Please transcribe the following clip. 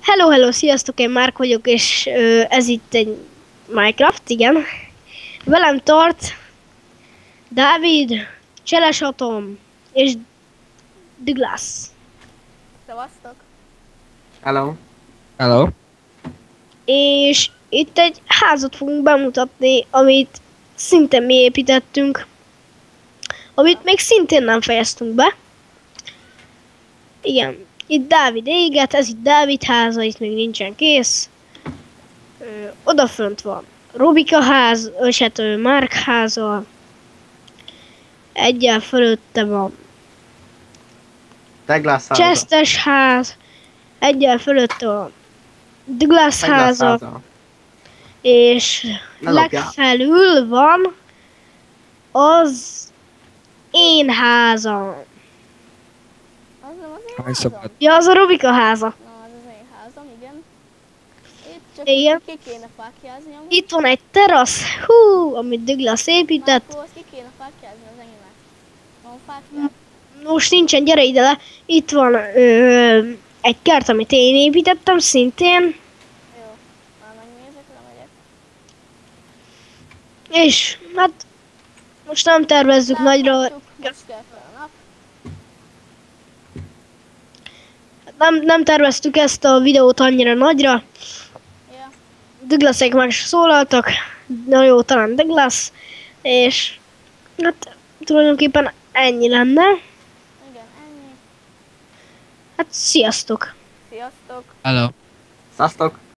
Hello, hello, sziasztok, én Márk vagyok, és ez itt egy Minecraft, igen. Velem tart Dávid, Cseles Atom és Douglas. Szevasztok! Hello. Hello. És itt egy házat fogunk bemutatni, amit szintén mi építettünk. Amit még szintén nem fejeztünk be. Igen, itt Dávid éget, ez itt Dávid háza, itt még nincsen kész. Odafönt van Robika ház, és hát Márk háza. Egyel fölötte van Douglas háza. Chestes ház, egyel fölötte van Douglas Douglas háza, háza. és Ne lopjál. legfelül van az én házam. Az nem az én Hány házam? szabad? Ja, az a Robika háza. Na, az az én házam, igen. Itt csak Igen. ki kéne fákjázni amúgy. Itt van egy terasz, hú, amit Douglas épített. Márkó, azt ki kéne fákjázni az enyémet. Van fákjád? Most nincsen, gyere ide le. Itt van egy kert, amit én építettem szintén. Jó. Már megnézek, lemegyek. És hát most nem tervezzük nagyra, Láthatjuk, most kell fel a nap. nem terveztük ezt a videót annyira nagyra. Ja. Douglasék már is szólaltak, na jó, talán Douglas, és hát tulajdonképpen ennyi lenne. Igen, ennyi. Hát sziasztok! Sziasztok! Hello. Szasztok.